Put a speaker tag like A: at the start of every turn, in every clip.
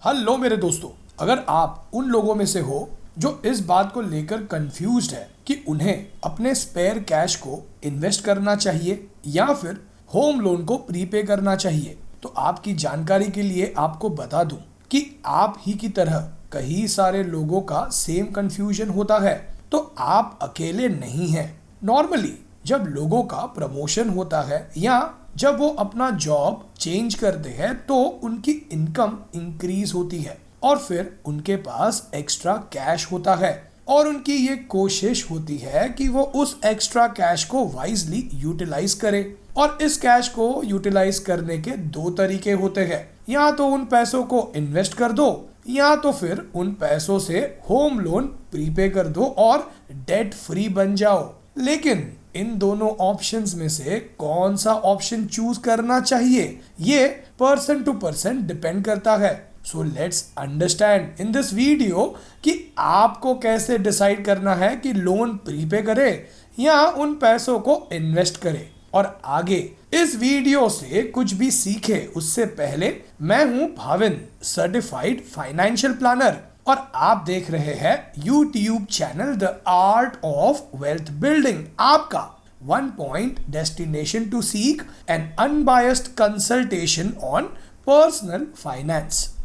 A: Hello मेरे दोस्तों, अगर आप उन लोगों में से हो जो इस बात को लेकर कंफ्यूज्ड है कि उन्हें अपने स्पेयर कैश को इन्वेस्ट करना चाहिए या फिर होम लोन को प्रीपे करना चाहिए, तो आपकी जानकारी के लिए आपको बता दूं कि आप ही की तरह कई सारे लोगों का सेम कंफ्यूजन होता है, तो आप अकेले नहीं हैं। नॉर्मली जब लोगों का प्रमोशन होता है या जब वो अपना जॉब चेंज करते हैं तो उनकी इनकम इंक्रीज होती है और फिर उनके पास एक्स्ट्रा कैश होता है और उनकी ये कोशिश होती है कि वो उस एक्स्ट्रा कैश को वाइजली यूटिलाइज करे। और इस कैश को यूटिलाइज करने के दो तरीके होते हैं, या तो उन पैसों को इन्वेस्ट कर दो या तो फिर उन पैसों से होम लोन प्रीपे कर दो और डेट फ्री बन जाओ। लेकिन इन दोनों ऑप्शंस में से कौन सा ऑप्शन चूज करना चाहिए, ये पर्सन टू पर्सन डिपेंड करता है। So let's understand in this video कि आपको कैसे डिसाइड करना है कि लोन प्रीपे करे या उन पैसों को इन्वेस्ट करे। और आगे इस वीडियो से कुछ भी सीखे उससे पहले, मैं हूं भाविन, सर्टिफाइड फाइनेंशियल प्लानर, और आप देख रहे हैं YouTube channel the art of wealth building, आपका one point destination to seek an unbiased consultation on personal finance.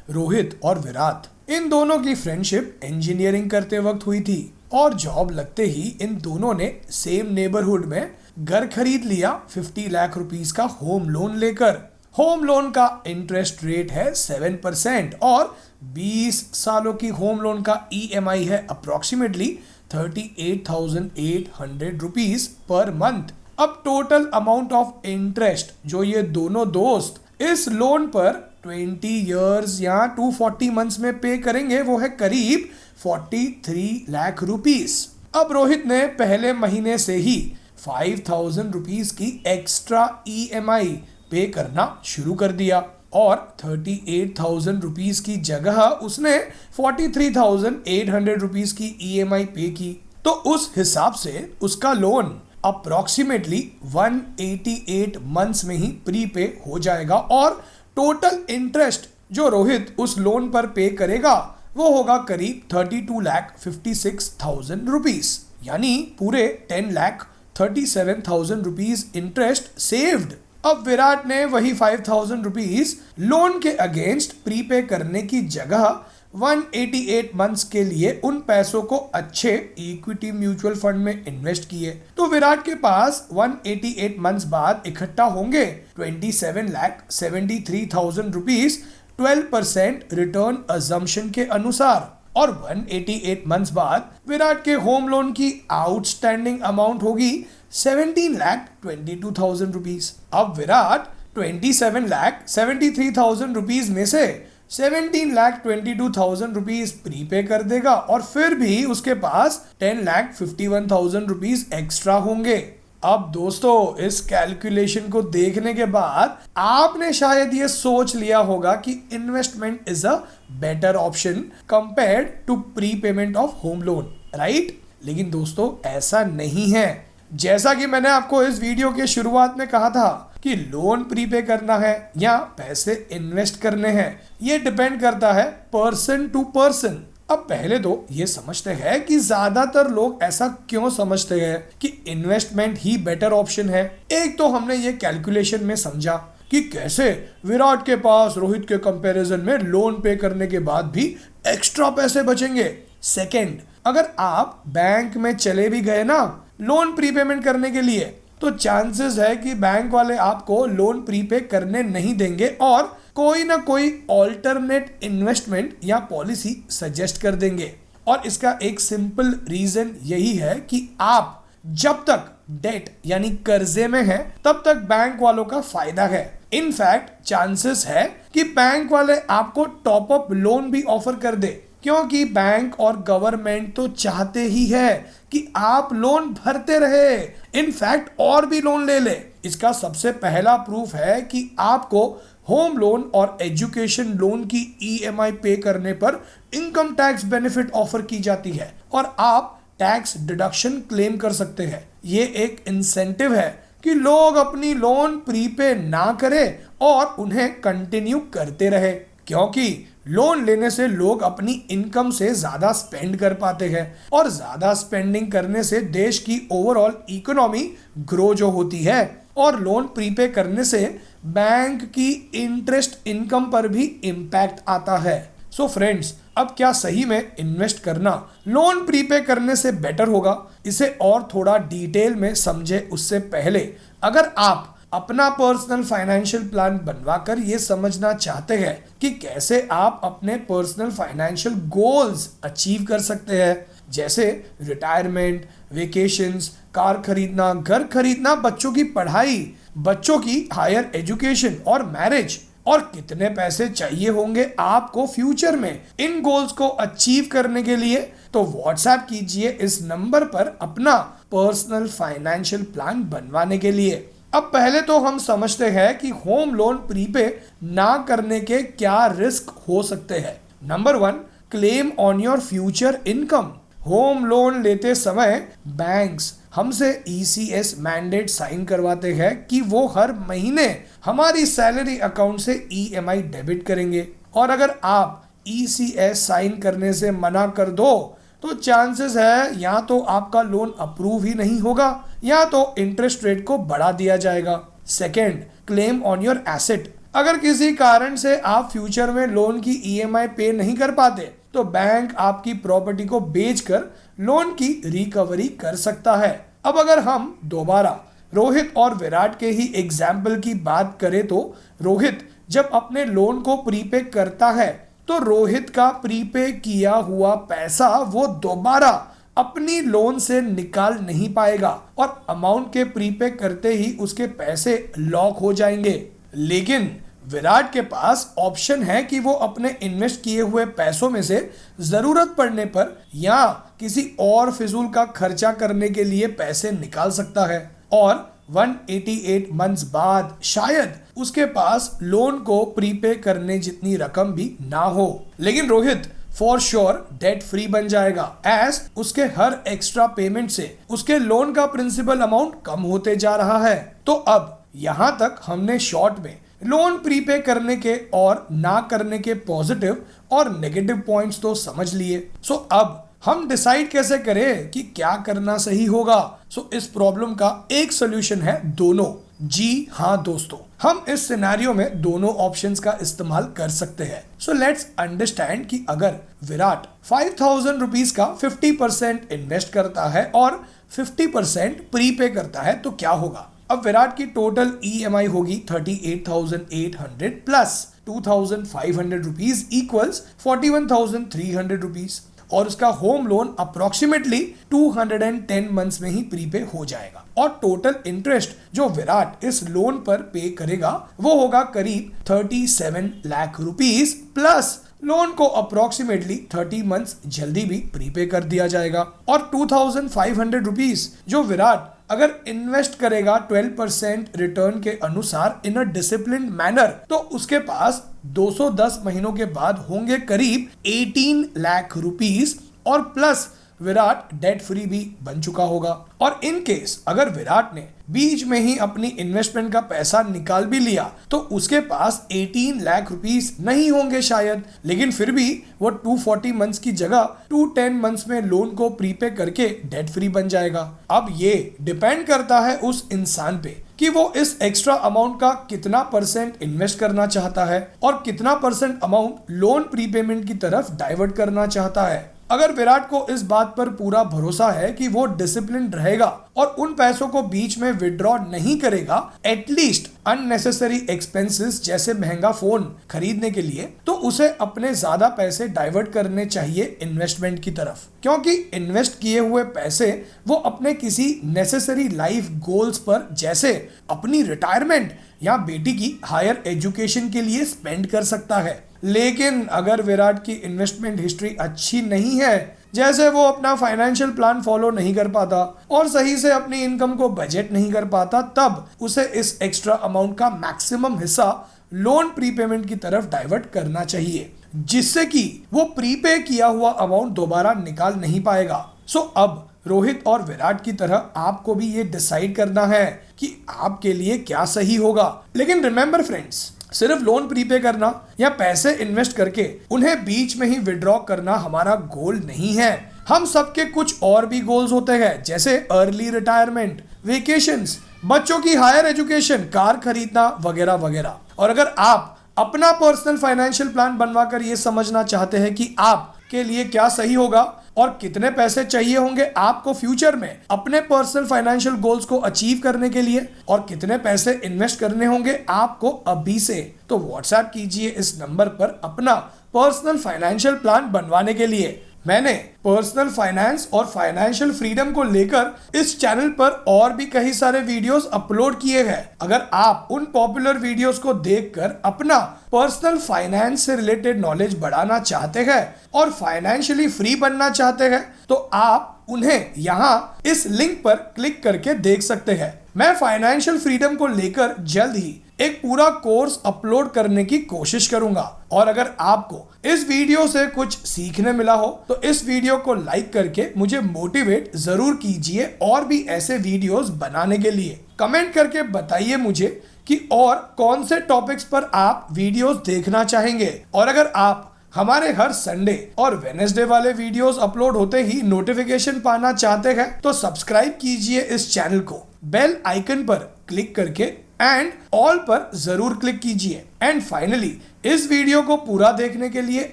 A: Rohit और विराट, इन दोनों की फ्रेंडशिप इंजीनियरिंग करते वक्त हुई थी और जॉब लगते ही इन दोनों ने सेम नेबरहुड में घर खरीद लिया 50 लाख रुपीस का होम लोन लेकर। होम लोन का इंटरेस्ट रेट है 7% और 20 सालों की होम लोन का EMI है अप्रोक्सीमेटली 38,800 रुपीस पर मंथ। अब टोटल अमाउंट ऑफ इंटरेस्ट जो ये दोनों दोस्त इस लोन पर 20 इयर्स या 240 मंथ्स में पे करेंगे वो है करीब 43 लाख रुपीस। अब रोहित ने पहले महीने से ही 5,000 रुपीस की एक्स्ट्रा EMI पे करना शुरू कर दिया और 38,000 रुपीस की जगह उसने 43,800 रुपीस की EMI पे की। तो उस हिसाब से उसका लोन अप्रोक्सीमेटली 188 मंथ्स में ही प्रीपे हो जाएगा और टोटल इंटरेस्ट जो रोहित उस लोन पर पे करेगा वो होगा करीब 32,56,000 रुपीस, यानी पूरे 10,37,000 रुपीस इंटरेस्ट सेव्ड। अब विराट ने वही 5,000 रुपीस लोन के अगेंस्ट प्रीपे करने की जगह 188 मंथ्स के लिए उन पैसों को अच्छे इक्विटी म्यूचुअल फंड में इन्वेस्ट किए। तो विराट के पास 188 मंथ्स बाद इकट्ठा होंगे 27,73,000 रुपीस 12% रिटर्न अजम्पशन के अनुसार। और 188 मंथ्स बाद विराट के होम लोन की आउटस्टैंडिंग अमाउंट होगी 17,22,000 रुपीस। अब विराट 27,73,000 रुपीस में से 17,22,000 रुपीस प्रीपे कर देगा और फिर भी उसके पास 10,51,000 रुपीस एक्स्ट्रा होंगे। अब दोस्तों, इस कैलकुलेशन को देखने के बाद आपने शायद ये सोच लिया होगा कि investment is a better option compared to prepayment of home loan, right? लेकिन दोस्तों, ऐसा नहीं है। जैसा कि मैंने आपको इस वीडियो के शुरुआत में कहा था कि लोन प्रीपे करना है या पैसे इन्वेस्ट करने हैं, ये डिपेंड करता है पर्सन टू पर्सन। अब पहले तो ये समझते हैं कि ज्यादातर लोग ऐसा क्यों समझते हैं कि इन्वेस्टमेंट ही बेटर ऑप्शन है। एक तो हमने ये कैलकुलेशन में समझा कि कैसे विराट के पास रोहित के कंपैरिजन में लोन पे करने के बाद भी एक्स्ट्रा पैसे बचेंगे। सेकंड, अगर आप बैंक में चले भी गए ना लोन प्रीपेमेंट करने के लिए, तो चांसेस है कि बैंक वाले आपको लोन प्रीपे करने नहीं देंगे और कोई ना कोई ऑल्टरनेट इन्वेस्टमेंट या पॉलिसी सजेस्ट कर देंगे। और इसका एक सिंपल रीजन यही है कि आप जब तक डेट यानी कर्जे में हैं तब तक बैंक वालों का फायदा है। इनफैक्ट चांसेस है कि बैंक वाले आपको टॉप अप लोन भी ऑफर कर दे, क्योंकि बैंक और गवर्नमेंट तो चाहते ही है कि आप लोन भरते रहे, इनफैक्ट और भी लोन ले ले। इसका सबसे पहला प्रूफ है कि आपको होम लोन और एजुकेशन लोन की EMI पे करने पर इनकम टैक्स बेनिफिट ऑफर की जाती है और आप टैक्स डिडक्शन क्लेम कर सकते हैं। ये एक इंसेंटिव है कि लोग अपनी लोन प्रीपे ना करें और उन्हें कंटिन्यू करते रहे, क्योंकि लोन लेने से लोग अपनी इनकम से ज्यादा स्पेंड कर पाते हैं और ज्यादा स्पेंडिंग करने से देश की ओवरऑल इकोनॉमी ग्रो जो होती है, और लोन प्रीपे करने से बैंक की इंटरेस्ट इनकम पर भी इम्पैक्ट आता है। सो फ्रेंड्स, अब क्या सही में इन्वेस्ट करना लोन प्रीपे करने से बेटर होगा? इसे और थोड़ा डिटेल में समझे उससे पहले, अगर आप अपना पर्सनल फाइनेंशियल प्लान बनवाकर ये समझना चाहते हैं कि कैसे आप अपने पर्सनल फाइनेंशियल गोल्स अचीव कर सकते हैं, जैसे रिटायरमेंट, वेकेशंस, कार खरीदना, घर खरीदना, बच्चों की पढ़ाई, बच्चों की हायर एजुकेशन और मैरिज, और कितने पैसे चाहिए होंगे आपको फ्यूचर में इन गोल्स को अचीव करने के लिए, तो व्हाट्सएप कीजिए इस नंबर पर अपना पर्सनल फाइनेंशियल प्लान बनवाने के लिए। अब पहले तो हम समझते हैं कि होम लोन प्रीपे ना करने के क्या रिस्क हो सकते हैं। Number 1, claim on your future income. Home loan लेते समय बैंक्स हमसे ECS मैंडेट साइन करवाते हैं कि वो हर महीने हमारी सैलरी अकाउंट से EMI डेबिट करेंगे, और अगर आप ECS साइन करने से मना कर दो तो चांसेस है या तो आपका लोन अप्रूव ही नहीं होगा या तो इंटरेस्ट रेट को बढ़ा दिया जाएगा। Second, claim on your asset. अगर किसी कारण से आप फ्यूचर में लोन की EMI पे नहीं कर पाते तो बैंक आपकी प्रॉपर्टी को बेचकर लोन की रिकवरी कर सकता है। अब अगर हम दोबारा रोहित और विराट के ही एग्जाम्पल की बात करें तो रोहित जब अपने लोन को प्रीपे करता है तो रोहित का प्रीपे किया हुआ पैसा वो दोबारा अपनी लोन से निकाल नहीं पाएगा और अमाउंट के प्रीपे करते ही उसके पैसे लॉक हो जाएंगे। लेकिन विराट के पास ऑप्शन है कि वो अपने इन्वेस्ट किए हुए पैसों में से जरूरत पड़ने पर या किसी और फिजूल का खर्चा करने के लिए पैसे निकाल सकता है, और 188 मंथ्स बाद शायद उसके पास लोन को प्रीपे करने जितनी रकम भी ना हो, लेकिन Rohit for sure debt free बन जाएगा एज उसके हर एक्स्ट्रा पेमेंट से उसके लोन का प्रिंसिपल अमाउंट कम होते जा रहा है। तो अब यहाँ तक हमने शॉर्ट में लोन प्रीपे करने के और ना करने के पॉजिटिव और नेगेटिव पॉइंट्स तो समझ लिए। सो अब हम डिसाइड कैसे करें कि क्या करना सही होगा? सो इस प्रॉब्लम का एक सोल्यूशन है दोनों। जी हाँ दोस्तों, हम इस सिनेरियो में दोनों ऑप्शंस का इस्तेमाल कर सकते हैं। सो लेट्स अंडरस्टैंड कि अगर विराट 5000 रुपीज का 50% इन्वेस्ट करता है और 50% प्रीपे करता है तो क्या होगा? अब विराट की टोटल EMI होगी 38,800 प्लस 2,500 रुपीज इक्वल्स 41,300 रुपीज, और उसका होम लोन अप्रोक्सीमेटली 210 मंथ्स में ही प्रीपे हो जाएगा, और टोटल इंटरेस्ट जो विराट इस लोन पर पे करेगा वो होगा करीब 37 लाख रुपीस, प्लस लोन को अप्रोक्सीमेटली 30 मंथ्स जल्दी भी प्रीपे कर दिया जाएगा, और 2,500 रुपीस जो विराट अगर इन्वेस्ट करेगा 12% रिटर्न के अनुसार इन अ डिसिप्लिन्ड मैनर तो उसके पास 210 महीनों के बाद होंगे करीब 18 लाख रुपीस, और प्लस विराट डेट फ्री भी बन चुका होगा। और इन केस अगर विराट ने बीच में ही अपनी इन्वेस्टमेंट का पैसा निकाल भी लिया तो उसके पास 18 लाख रुपीस नहीं होंगे शायद, लेकिन फिर भी वो 240 मंथ्स की जगह 210 मंथ्स में लोन को प्रीपे करके डेट फ्री बन जाएगा। अब ये डिपेंड करता है उस इंसान पे कि वो इस एक्स्ट्रा अमाउंट का कितना परसेंट इन्वेस्ट करना चाहता है और कितना परसेंट अमाउंट लोन प्रीपेमेंट की तरफ डाइवर्ट करना चाहता है। अगर विराट को इस बात पर पूरा भरोसा है कि वो डिसिप्लिन रहेगा और उन पैसों को बीच में विड्रॉ नहीं करेगा एटलीस्ट अननेसेसरी एक्सपेंसेस जैसे महंगा फोन खरीदने के लिए, तो उसे अपने ज्यादा पैसे डाइवर्ट करने चाहिए इन्वेस्टमेंट की तरफ, क्योंकि इन्वेस्ट किए हुए पैसे वो अपने किसी नेसेसरी लाइफ गोल्स पर जैसे अपनी रिटायरमेंट या बेटी की हायर एजुकेशन के लिए स्पेंड कर सकता है। लेकिन अगर विराट की इन्वेस्टमेंट हिस्ट्री अच्छी नहीं है, जैसे वो अपना फाइनेंशियल प्लान फॉलो नहीं कर पाता और सही से अपनी इनकम को बजट नहीं कर पाता, तब उसे इस एक्स्ट्रा अमाउंट का मैक्सिमम हिस्सा लोन प्रीपेमेंट की तरफ डाइवर्ट करना चाहिए, जिससे कि वो प्रीपे किया हुआ अमाउंट दोबारा निकाल नहीं पाएगा। सो अब रोहित और विराट की तरह आपको भी ये डिसाइड करना है कि आपके लिए क्या सही होगा। लेकिन रिमेंबर फ्रेंड्स, सिर्फ लोन प्रीपे करना या पैसे इन्वेस्ट करके उन्हें बीच में ही विड्रॉ करना हमारा गोल नहीं है। हम सबके कुछ और भी गोल्स होते हैं, जैसे अर्ली रिटायरमेंट, वेकेशंस, बच्चों की हायर एजुकेशन, कार खरीदना वगैरह वगैरह। और अगर आप अपना पर्सनल फाइनेंशियल प्लान बनवाकर ये समझना चाहते हैं कि आपके लिए क्या सही होगा और कितने पैसे चाहिए होंगे आपको फ्यूचर में अपने पर्सनल फाइनेंशियल गोल्स को अचीव करने के लिए, और कितने पैसे इन्वेस्ट करने होंगे आपको अभी से, तो व्हाट्सएप कीजिए इस नंबर पर अपना पर्सनल फाइनेंशियल प्लान बनवाने के लिए। मैंने पर्सनल फाइनेंस और फाइनेंशियल फ्रीडम को लेकर इस चैनल पर और भी कई सारे वीडियोस अपलोड किए हैं। अगर आप उन पॉपुलर वीडियोस को देखकर अपना पर्सनल फाइनेंस से रिलेटेड नॉलेज बढ़ाना चाहते हैं और फाइनेंशियली फ्री बनना चाहते हैं, तो आप उन्हें यहाँ इस लिंक पर क्लिक करके देख सकते हैं। मैं फाइनेंशियल फ्रीडम को लेकर जल्द ही एक पूरा कोर्स अपलोड करने की कोशिश करूंगा। और अगर आपको इस वीडियो से कुछ सीखने मिला हो तो इस वीडियो को लाइक करके मुझे मोटिवेट जरूर कीजिए और भी ऐसे वीडियोस बनाने के लिए। कमेंट करके बताइए मुझे कि और कौन से टॉपिक्स पर आप वीडियोस देखना चाहेंगे। और अगर आप हमारे हर संडे और वेडनेसडे वाले वीडियोस अपलोड होते ही नोटिफिकेशन पाना चाहते हैं तो सब्सक्राइब कीजिए इस चैनल को, बेल आइकन पर क्लिक करके एंड ऑल पर जरूर क्लिक कीजिए। एंड फाइनली इस वीडियो को पूरा देखने के लिए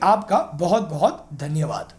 A: आपका बहुत बहुत धन्यवाद।